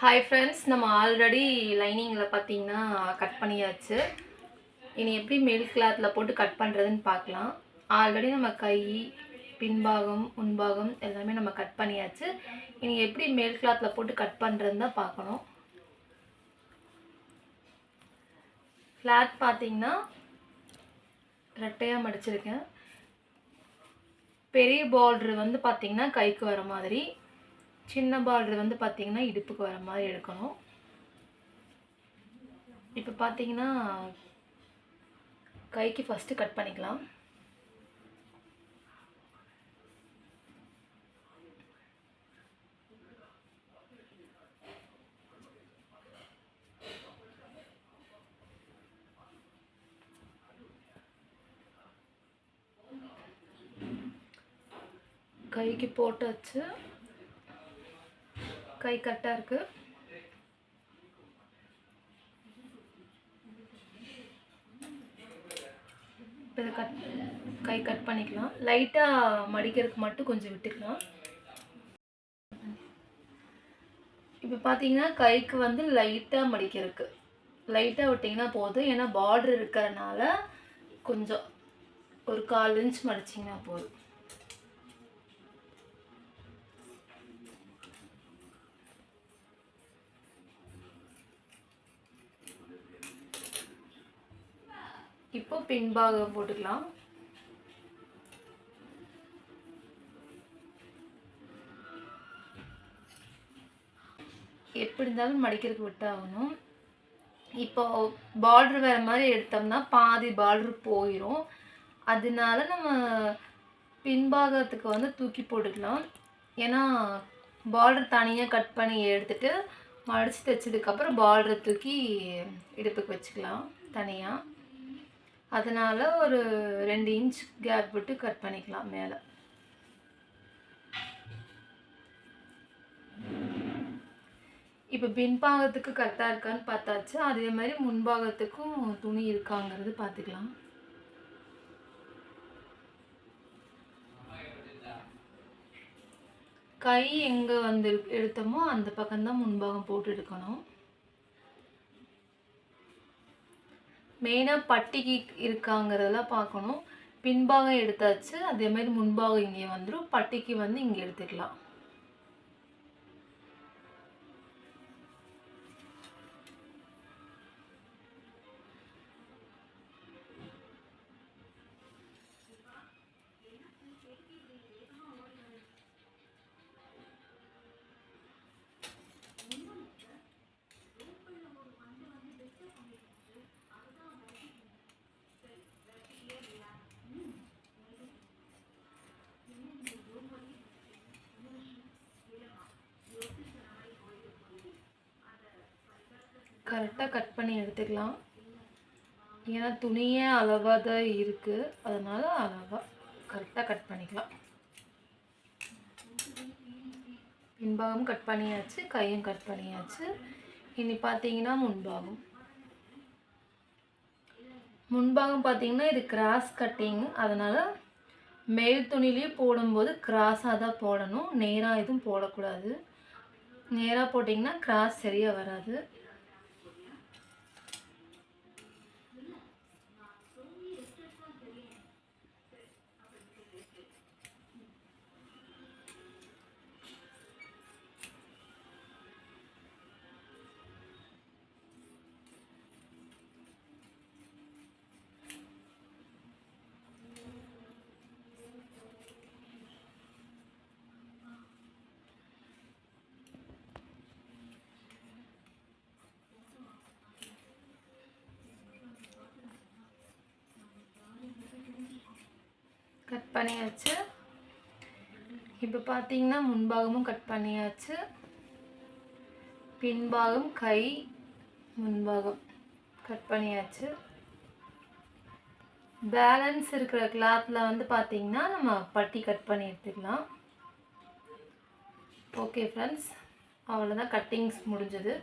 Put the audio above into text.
Hi friends, நம்ம already லைனிங்கில் பார்த்தீங்கன்னா cut பண்ணியாச்சு. இனி எப்படி மேல் கிளாத்தில் போட்டு கட் பண்ணுறதுன்னு பார்க்கலாம். ஆல்ரெடி நம்ம கை, பின்பாகம், முன்பாகம் எல்லாமே நம்ம கட் பண்ணியாச்சு. இனி எப்படி மேல் கிளாத்தில் போட்டு கட் பண்ணுறதுன்னு தான் பார்க்கணும். கிளாத் பார்த்தீங்கன்னா ரெட்டையாக மடிச்சிருக்கேன். பெரிய பார்ட்ரு வந்து பார்த்திங்கன்னா கைக்கு வர மாதிரி, சின்ன பார்டர் வந்து பார்த்திங்கன்னா இடுப்புக்கு வர மாதிரி எடுக்கணும். இப்போ பார்த்திங்கன்னா கைக்கு ஃபஸ்ட்டு கட் பண்ணிக்கலாம். கைக்கு போட்டாச்சு. கை கரெக்டாக இருக்குது. இதை கை கட் பண்ணிக்கலாம். லைட்டாக மடிக்கிறதுக்கு மட்டும் கொஞ்சம் விட்டுக்கலாம். இப்போ பார்த்தீங்கன்னா கைக்கு வந்து லைட்டாக மடிக்கிறதுக்கு லைட்டாக விட்டிங்கன்னா போதும். ஏன்னா பார்டர் இருக்கிறதுனால கொஞ்சம் ஒரு 1/4 இன்ச் மடிச்சிங்கன்னா போதும். இப்போ பின்பாகம் போட்டுக்கலாம். எப்படி இருந்தாலும் மடிக்கிறதுக்கு விட்டாகணும். இப்போ பார்டர் வேறு மாதிரி எடுத்தோம்னா பாதி பார்டர் போயிடும். அதனால நம்ம பின்பாகத்துக்கு வந்து தூக்கி போட்டுக்கலாம். ஏன்னா பார்டர் தனியாக கட் பண்ணி எடுத்துகிட்டு மடித்து தைச்சதுக்கப்புறம் பார்டரை தூக்கி இடுப்புக்கு வச்சுக்கலாம் தனியாக. அதனால் ஒரு 2 இன்ச் கேப் விட்டு கட் பண்ணிக்கலாம் மேலே. இப்போ பின்பாகத்துக்கு கரெக்டாக இருக்கான்னு பார்த்தாச்சு. அதே மாதிரி முன்பாகத்துக்கும் துணி இருக்காங்கிறது பார்த்துக்கலாம். கை எங்கே வந்து எடுத்தோமோ அந்த பக்கம்தான் முன்பாகம் போட்டு எடுக்கணும். மெயினாக பட்டிக்கு இருக்காங்கிறதெல்லாம் பார்க்கணும். பின்பாகம் எடுத்தாச்சு. அதேமாதிரி முன்பாகம் இங்கே வந்துடும். பட்டிக்கு வந்து இங்கே எடுத்துக்கலாம். கரெக்டாக கட் பண்ணி எடுத்துக்கலாம். ஏன்னா துணியே அளவாக தான் இருக்குது. அதனால் அளவாக கரெக்டாக கட் பண்ணிக்கலாம். பின்பாகம் கட் பண்ணியாச்சு, கையும் கட் பண்ணியாச்சு. இனி பார்த்தீங்கன்னா முன்பாகம் பார்த்தீங்கன்னா இது கிராஸ் கட்டிங். அதனால் மேல் துணிலேயே போடும்போது கிராஸாக தான் போடணும். நேராக எதுவும் போடக்கூடாது. நேராக போட்டிங்கன்னா கிராஸ் சரியாக வராது. கட் பண்ணியாச்சு. இப்போ பார்த்தீங்கன்னா முன்பாகமும் கட் பண்ணியாச்சு. பின்பாகம், கை, முன்பாகம் கட் பண்ணியாச்சு. பேலன்ஸ் இருக்கிற கிளாத்தில் வந்து பார்த்தீங்கன்னா நம்ம பட்டி கட் பண்ணி எடுத்துக்கலாம். ஓகே ஃப்ரெண்ட்ஸ், அவ்வளோதான், கட்டிங்ஸ் முடிஞ்சது.